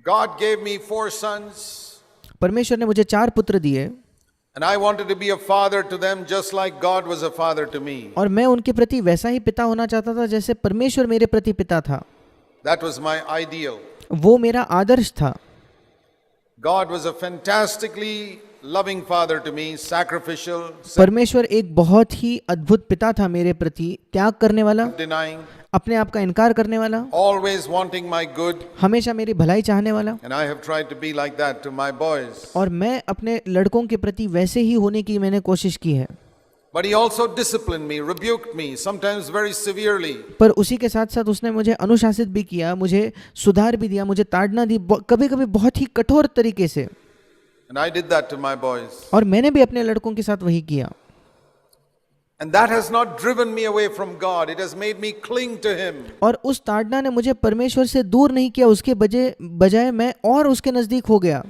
God gave me 4 sons, परमेश्वर ने मुझे 4 पुत्र दिए and I wanted to be a father to them just like God was a father to me. और मैं उनके प्रति वैसा ही पिता होना चाहता था जैसे परमेश्वर मेरे प्रति पिता था। That was my ideal. वो मेरा आदर्श था। God was a fantastically loving father to me, sacrificial, परमेश्वर एक बहुत ही अद्भुत पिता था मेरे प्रति, त्याग करने वाला, denying, अपने आप का इनकार करने वाला, always wanting my good, हमेशा मेरी भलाई चाहने वाला। and I have tried to be like that to my boys. और मैं अपने लड़कों के प्रति वैसे ही होने की मैंने कोशिश की है। But he also disciplined me, rebuked me, sometimes very severely. पर उसी के साथ साथ उसने मुझे अनुशासित भी किया, मुझे सुधार भी दिया, मुझे ताड़ना दी, कभी कभी बहुत ही कठोर तरीके से। And I did that to my boys. और मैंने भी अपने लड़कों के साथ वही किया। And that has not driven me away from God. It has made me cling to him. और उस ताड़ना ने मुझे परमेश्वर से दूर नहीं किया, उसके बजाय मैं और उसके नजदीक हो गया।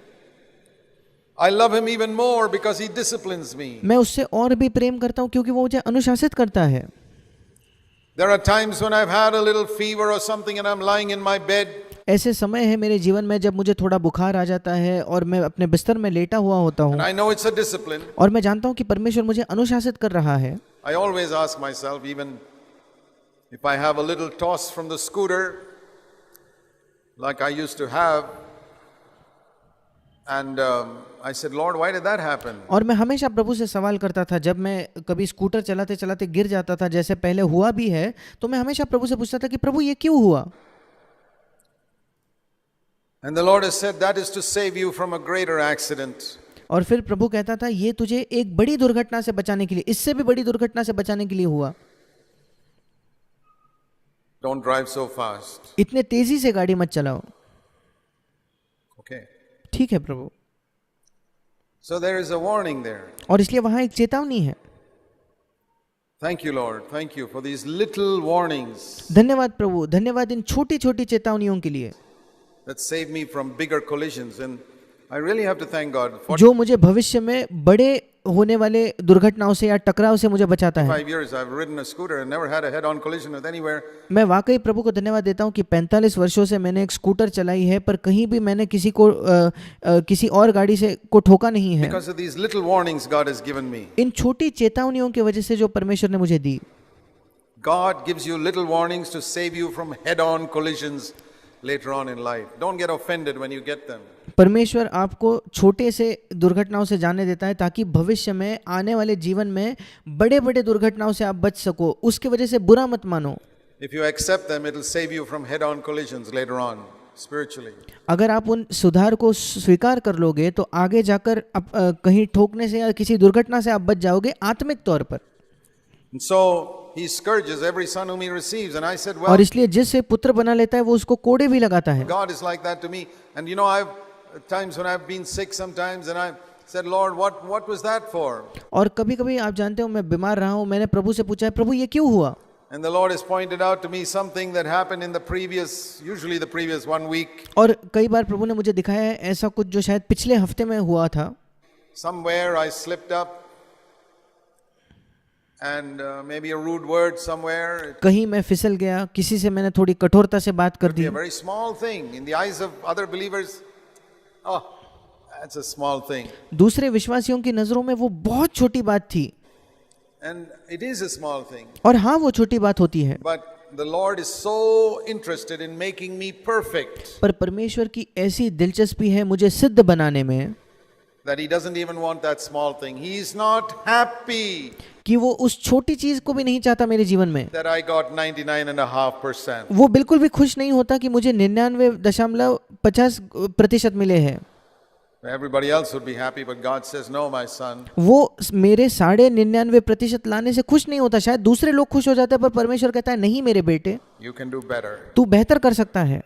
I love him even more because he disciplines me. मैं उससे और भी प्रेम करता हूँ क्योंकि वो मुझे अनुशासित करता है। There are times when I've had a little fever or something and I'm lying in my bed. ऐसे समय है मेरे जीवन में जब मुझे थोड़ा बुखार आ जाता है और मैं अपने बिस्तर में लेटा हुआ होता हूँ And I know it's a discipline. और मैं जानता हूँ कि परमेश्वर मुझे अनुशासित कर रहा है। I always ask myself, even if I have a little toss from the scooter, like I used to have, and I said, Lord, why did that happen? और मैं हमेशा प्रभु से सवाल करता था, जब मैं कभी स्कूटर चलाते चलाते गिर जाता था, जैसे पहले हुआ भी है, तो मैं हमेशा प्रभु से पूछता था कि प्रभु ये क्यों हुआ? And the Lord has said, that is to save you from a greater accident. और फिर प्रभु कहता था ये तुझे एक बड़ी दुर्घटना से बचाने के लिए, इससे भी बड़ी दुर्घटना से बचाने के लिए हुआ। Don't drive so fast. इतने तेजी से गाड़ी मत चलाओ। Okay. ठीक है प्रभु। So there is a warning there. और इसलिए वहां एक चेतावनी है। Thank you, Lord. Thank you for these little warnings धन्यवाद प्रभु, धन्यवाद इन छोटी छोटी चेतावनियों के लिए that save me from bigger collisions. And I really have to thank God. जो मुझे भविष्य में बड़े होने वाले दुर्घटनाओं से या टकराव से मुझे बचाता है। 5 years I've ridden a scooter and never had a head-on collision with anywhere. मैं वाकई प्रभु को धन्यवाद देता हूँ कि 45 वर्षों से मैंने एक स्कूटर चलाई है, पर कहीं भी मैंने किसी और गाड़ी से को ठोका नहीं है, Because of these little warnings God has given me. इन छोटी चेतावनियों की वजह से जो परमेश्वर ने मुझे दी। God gives you little warnings to save you from head-on collisions later on in life. Don't get offended when you get them. परमेश्वर आपको छोटे से दुर्घटनाओं से जाने देता है ताकि भविष्य में आने वाले जीवन में बड़े बड़े दुर्घटनाओं से आप बच सको, उसके वजह से बुरा मत मानो। If you accept them, it will save you from head-on collisions later on, spiritually. अगर आप उन सुधार को स्वीकार कर लोगे तो आगे जाकर आप कहीं ठोकने से या किसी दुर्घटना से आप बच जाओगे आत्मिक तौर पर। And so he scourges every son whom he receives. And I said, well, और इसलिए जिससे पुत्र बना लेता है वो उसको कोड़े भी लगाता है। God is like that to me. And you know, I've times when I've been sick sometimes, and I said, Lord, what was that for? और कभी कभी आप जानते हो मैं बीमार रहा हूँ, मैंने प्रभु से पूछा है प्रभु ये क्यों हुआ? And the Lord has pointed out to me something that happened in the previous, usually the previous 1 week. और कई बार प्रभु ने मुझे दिखाया है ऐसा कुछ जो शायद पिछले हफ्ते में हुआ था। Somewhere I slipped up, and maybe a rude word somewhere. कहीं मैं फिसल गया, किसी से मैंने थोड़ी कठोरता से बात कर दी। A very small thing in the eyes of other believers. Oh, that's a small thing. दूसरे विश्वासियों की नजरों में वो बहुत छोटी बात थी। And it is a small thing. और हाँ वो छोटी बात होती है। But the Lord is so interested in making me perfect पर परमेश्वर की ऐसी दिलचस्पी है मुझे सिद्ध बनाने में that he doesn't even want that small thing. He is not happy कि वो उस छोटी चीज को भी नहीं चाहता मेरे जीवन में। that I got 99.5%. वो बिल्कुल भी खुश नहीं होता कि मुझे 99.50% मिले हैं। Everybody else would be happy, but God says, no, my son. वो मेरे 99.5% लाने से खुश नहीं होता। शायद दूसरे लोग खुश हो जाते हैं पर परमेश्वर कहता है नहीं मेरे बेटे, You can do better. तू बेहतर कर सकता है।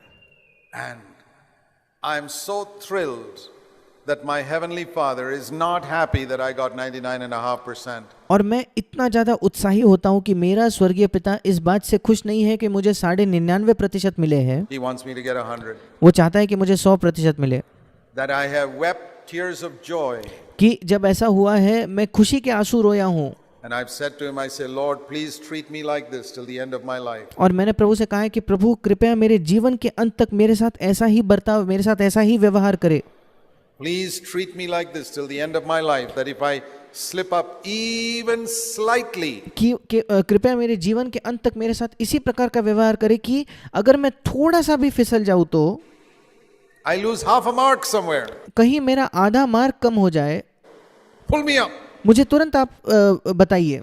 And I am so thrilled that my heavenly Father is not happy that I got 99.5%. और मैं इतना ज्यादा उत्साही होता हूँ कि मेरा स्वर्गीय पिता इस बात से खुश नहीं है कि मुझे 99.5% मिले हैं। He wants me to get 100. वो चाहता है कि मुझे 100% मिले। That I have wept tears of joy कि जब ऐसा हुआ है मैं खुशी के आंसू रोया हूँ। And I've said to him, I say, Lord, please treat me like this till the end of my life. और मैंने प्रभु से कहा है कि प्रभु कृपया मेरे जीवन के अंत तक मेरे साथ ऐसा ही बर्ताव, मेरे साथ ऐसा ही व्यवहार करे. Please treat me like this till the end of my life, that if I slip up even slightly, कि कृपया मेरे जीवन के अंत तक मेरे साथ इसी प्रकार का व्यवहार करे कि अगर मैं थोड़ा सा भी फिसल जाऊं तो I lose half a mark somewhere. कहीं मेरा आधा मार्क कम हो जाए, Pull me up, मुझे तुरंत आप बताइए.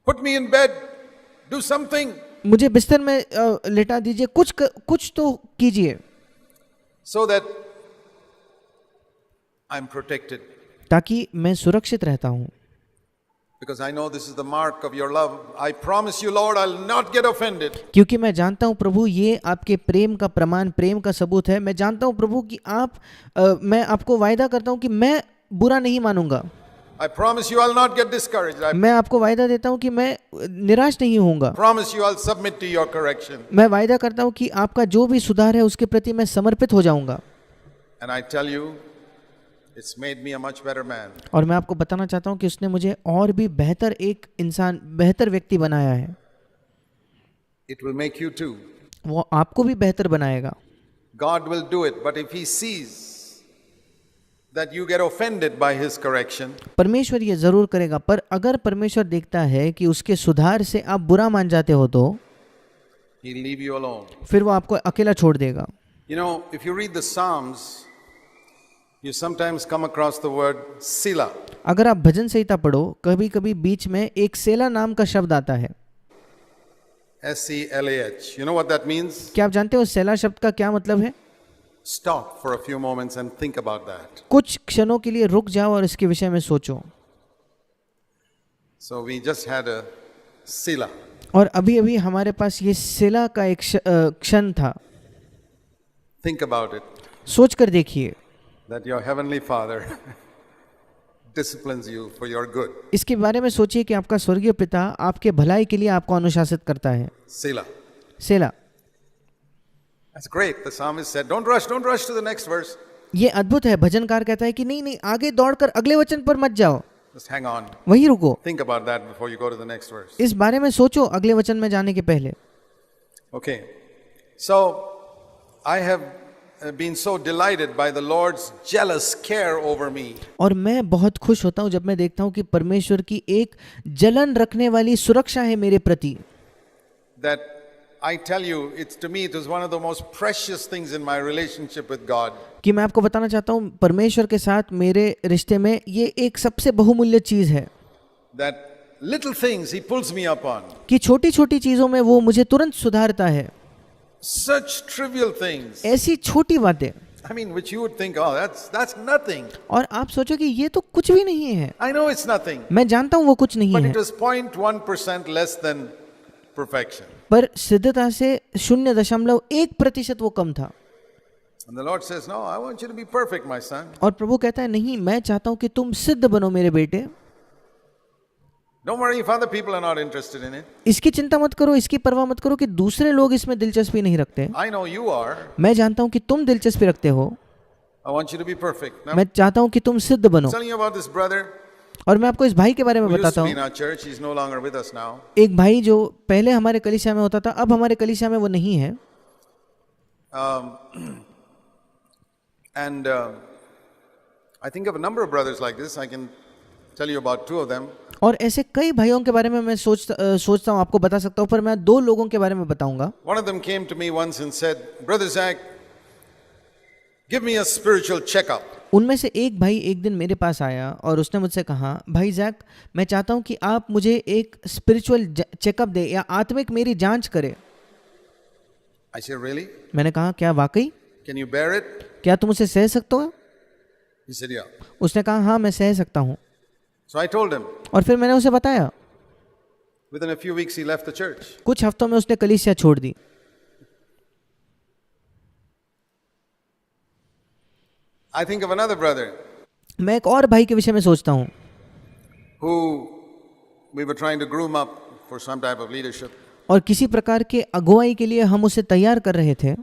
put me in bed, do something, मुझे बिस्तर में लेटा दीजिए, कुछ तो कीजिए so that I'm protected. ताकि मैं सुरक्षित रहता हूँ. Because I know this is the mark of your love. I promise you, Lord, I'll not get offended. क्योंकि मैं जानता हूँ प्रभु ये आपके प्रेम का प्रमाण, प्रेम का सबूत है. मैं जानता हूँ प्रभु कि मैं आपको वायदा करता हूँ कि मैं बुरा नहीं मानूंगा. I promise you, I'll not get discouraged. I मैं आपको वायदा देता हूँ कि मैं निराश नहीं होऊंगा. promise you, I'll submit to your correction. मैं वायदा करता हूँ कि आपका जो भी सुधार है उसके प्रति मैं समर्पित हो जाऊंगा. And I tell you, it's made me a much better man. और मैं आपको बताना चाहता हूँ कि उसने मुझे और भी बेहतर एक इंसान, बेहतर व्यक्ति बनाया है. It will make you too. वो आपको भी बेहतर बनाएगा. God will do it, but if he sees that you get offended by his correction, परमेश्वर ये जरूर करेगा, पर अगर परमेश्वर देखता है कि उसके सुधार से आप बुरा मान जाते हो तो he'll leave you alone. फिर वो आपको अकेला छोड़ देगा. You know, if you read the Psalms, you sometimes come across the word Sila. अगर आप भजन संहिता पढ़ो, कभी कभी बीच में एक सेला नाम का शब्द आता है. S-E-L-A-H. You know what that means? क्या आप जानते हो सेला शब्द का क्या मतलब है? Stop for a few moments and think about that. कुछ क्षणों के लिए रुक जाओ और इसके विषय में सोचो. So we just had a Sila. और अभी अभी हमारे पास ये सेला का एक क्षण था. Think about it. सोच कर देखिए That your heavenly Father disciplines you for your good. इसके बारे में. सोचिए कि आपका स्वर्गीय पिता आपके भलाई के लिए आपको अनुशासित करता है. Sila. Sela. That's great. The psalmist said, don't rush to the next verse. ये अद्भुत है. भजनकार कहता है कि नहीं आगे दौड़कर अगले वचन पर मत जाओ, Just hang on. वहीं रुको. Think about that before you go to the next verse. इस बारे में सोचो अगले वचन में जाने के पहले. Okay. So I have been so delighted by the Lord's jealous care over me. और मैं बहुत खुश होता हूँ जब मैं देखता हूँ कि परमेश्वर की एक जलन रखने वाली सुरक्षा है मेरे प्रति. That I tell you, it was one of the most precious things in my relationship with God. कि मैं आपको बताना चाहता हूँ परमेश्वर के साथ मेरे रिश्ते में ये एक सबसे बहुमूल्य चीज है. That little things he pulls me up on. कि छोटी छोटी चीजों में वो मुझे तुरंत सुधारता है. Such trivial things. ऐसी छोटी बातें. I mean, which you would think, oh, that's nothing. और आप सोचो कि ये तो कुछ भी नहीं है. I know it's nothing. मैं जानता हूँ वो कुछ नहीं But है, it was 0.1% less than perfection. पर सिद्धता से 0.1% वो कम था. And the Lord says, no, I want you to be perfect, my son. और प्रभु कहता है नहीं, मैं चाहता हूँ कि तुम सिद्ध बनो मेरे बेटे. Don't worry if other people are not interested in it. इसकी चिंता मत करो, इसकी परवाह मत करो कि दूसरे लोग इसमें दिलचस्पी नहीं रखते. I know you are. मैं जानता हूँ कि तुम दिलचस्पी रखते हो. I want you to be perfect. Now, मैं चाहता हूँ कि तुम सिद्ध बनो. I'm telling you about this brother और मैं आपको इस भाई के बारे में who used बताता to be in हूँ. our church. He's no longer with us now. एक भाई जो पहले हमारे कलीसिया में होता था, अब हमारे कलीसिया में वो नहीं है. And I think of a number of brothers like this. I can tell you about two of them. और ऐसे कई भाइयों के बारे में मैं सोचता हूँ, आपको बता सकता हूँ, पर मैं 2 लोगों के बारे में बताऊंगा. One of them came to me once and said, Brother Zach, give me a spiritual checkup. उनमें से एक भाई एक दिन मेरे पास आया और उसने मुझसे कहा, भाई जैक, मैं चाहता हूँ कि आप मुझे एक स्पिरिचुअल चेकअप दे या आत्मिक मेरी जांच करे. I said, really? मैंने कहा क्या वाकई? Can you bear it? क्या तुम उसे सह सकते हो? He said, yeah. उसने कहा हाँ मैं सह सकता हूँ. So I told him. और फिर मैंने उसे बताया. Within a few weeks he left the church. कुछ हफ्तों में उसने कलीसिया छोड़ दी. I think of another brother मैं एक और भाई के विषय में सोचता हूँ who we were trying to groom up for some type of leadership. और किसी प्रकार के अगुवाई के लिए हम उसे तैयार कर रहे थे.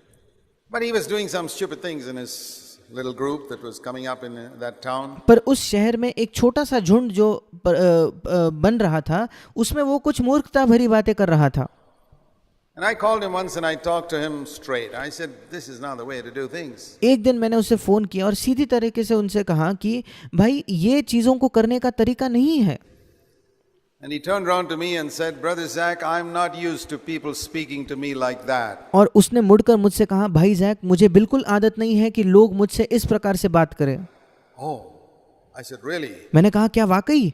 But he was doing some stupid things in his little group that was coming up in that town. पर उस शहर में एक छोटा सा झुंड जो बन रहा था, उसमें वो कुछ मूर्खता भरी बातें कर रहा था. And I called him once and I talked to him straight. I said, this is not the way to do things. एक दिन मैंने उससे फ़ोन किया और सीधी तरीके से उनसे कहा कि भाई ये चीज़ों को करने का तरीका नहीं है. And he turned around to me and said, Brother Zach, I'm not used to people speaking to me like that. और उसने मुड़कर मुझसे कहा, भाई जैक, मुझे बिल्कुल आदत नहीं है कि लोग मुझसे इस प्रकार से बात करें. Oh, I said, really? मैंने कहा, क्या वाकई?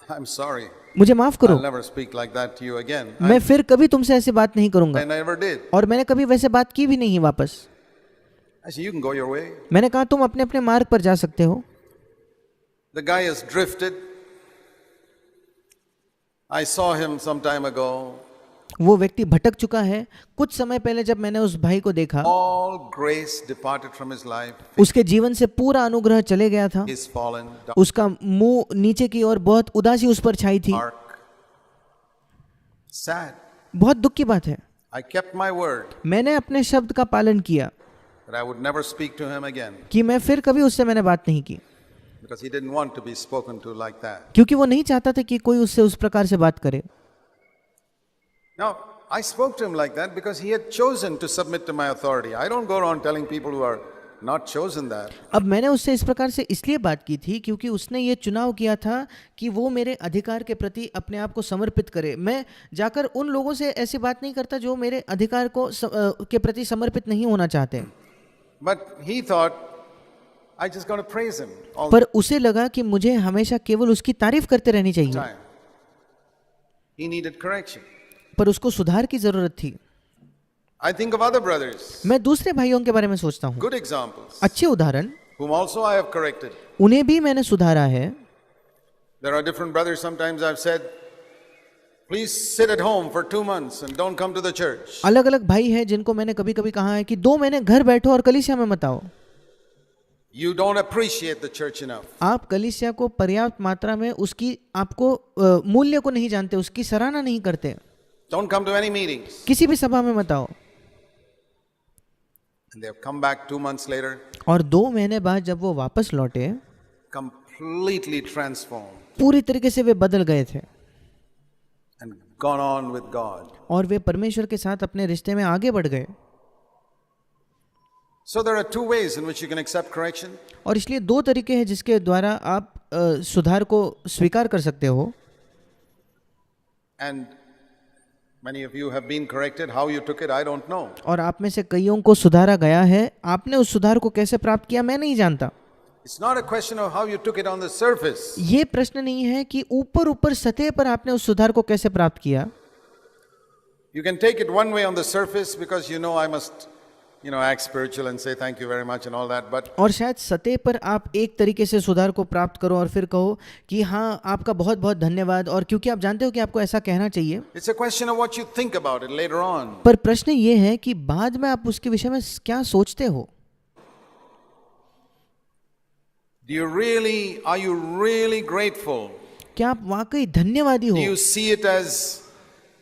I'm sorry. मुझे माफ करो, I'll never speak like that to you again. मैं फिर कभी तुमसे ऐसी बात नहीं करूंगा. I never did. और मैंने कभी वैसे बात की भी नहीं वापस. I said, you can go your way. मैंने कहा, तुम अपने अपने मार्ग पर जा सकते हो. The guy has drifted. I saw him some time ago. वो व्यक्ति भटक चुका है. कुछ समय पहले जब मैंने उस भाई को देखा, All grace departed from his life. उसके जीवन से पूरा अनुग्रह चले गया था. He's fallen, उसका मुंह नीचे की ओर, बहुत उदासी उस पर छाई थी. dark, sad. बहुत दुख की बात है. I kept my word मैंने अपने शब्द का पालन किया that I would never speak to him again कि मैं फिर कभी उससे मैंने बात नहीं की, because he didn't want to be spoken to like that. क्योंकि वो नहीं चाहता था कि कोई उससे उस प्रकार से बात करे. Now, I spoke to him like that because he had chosen to submit to my authority. I don't go around telling people who are not chosen that. अब मैंने उससे इस प्रकार से इसलिए बात की थी क्योंकि उसने ये चुनाव किया था कि वो मेरे अधिकार के प्रति अपने आप को समर्पित करे. मैं जाकर उन लोगों से ऐसी बात नहीं करता जो मेरे अधिकार को के प्रति समर्पित नहीं होना चाहते. But he thought I just got to praise him all पर उसे लगा कि मुझे हमेशा केवल उसकी तारीफ करते रहनी the चाहिए. time. He needed correction. पर उसको सुधार की जरूरत थी. I think of other brothers, मैं दूसरे भाइयों के बारे में सोचता हूँ, good examples, अच्छे उदाहरण, whom also I have corrected. उन्हें भी मैंने सुधारा है. There are different brothers, sometimes I've said, please sit at home for 2 months and don't come to the church. अलग अलग भाई हैं जिनको मैंने कभी कभी कहा है कि 2 महीने घर बैठो और कलीसिया में मत आओ. You don't appreciate the church enough. आप कलीसिया को पर्याप्त मात्रा में उसकी आपको मूल्य को नहीं जानते, उसकी सराहना नहीं करते. Don't come to any meetings. किसी भी सभा में मत आओ. And they have come back 2 months later, और 2 महीने बाद जब वो वापस लौटे, completely transformed पूरी तरीके से वे बदल गए थे and gone on with God. और वे परमेश्वर के साथ अपने रिश्ते में आगे बढ़ गए. So there are 2 ways in which you can accept correction. और इसलिए 2 तरीके हैं जिसके द्वारा आप सुधार को स्वीकार कर सकते हो. And many of you have been corrected. How you took it, I don't know. और आप में से कईयों को सुधारा गया है. आपने उस सुधार को कैसे प्राप्त किया मैं नहीं जानता. It's not a question of how you took it on the surface. ये प्रश्न नहीं है कि ऊपर ऊपर सतह पर आपने उस सुधार को कैसे प्राप्त किया. You can take it one way on the surface because you know I must, act spiritual and say thank you very much and all that. But और शायद सतह पर आप एक तरीके से सुधार को प्राप्त करो और फिर कहो कि हाँ आपका बहुत बहुत धन्यवाद, और क्योंकि आप जानते हो कि आपको ऐसा कहना चाहिए. it's a question of what you think about it later on. पर प्रश्न ये है कि बाद में आप उसके विषय में क्या सोचते हो. Are you really grateful? क्या आप वाकई धन्यवादी Do हो. you see it as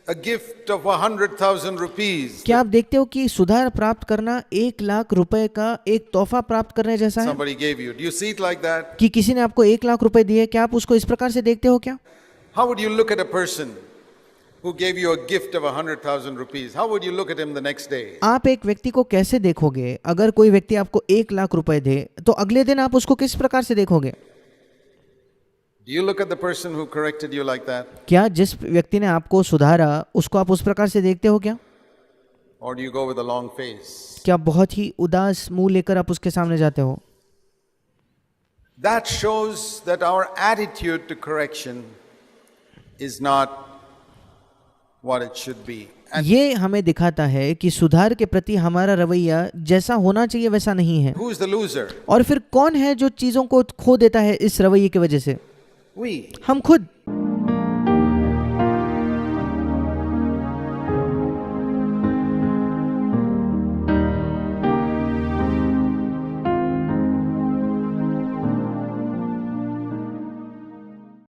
a gift of 100,000 rupees? क्या आप देखते हो कि सुधार प्राप्त करना 1 लाख रुपए का एक तोहफा प्राप्त करने जैसा है Somebody gave you. Do you see it like that? कि किसी ने आपको 1 लाख रुपए दिए. क्या आप उसको इस प्रकार से देखते हो क्या. How would you look at a person who gave you a gift of 100,000 rupees? How would you look at him the next day? आप एक व्यक्ति को कैसे देखोगे. अगर कोई व्यक्ति आपको 1 लाख रुपए दे तो अगले दिन आप उसको किस प्रकार से देखोगे. Do you look at the person who corrected you like that? क्या जिस व्यक्ति ने आपको सुधारा उसको आप उस प्रकार से देखते हो क्या. Or do you go with a long face? क्या बहुत ही उदास मुंह लेकर आप उसके सामने जाते हो. That shows that our attitude to correction is not what it should be. And ये हमें दिखाता है कि सुधार के प्रति हमारा रवैया जैसा होना चाहिए वैसा नहीं है. who's the loser? और फिर कौन है जो चीजों को खो देता है इस रवैये की वजह से. We. हम खुद.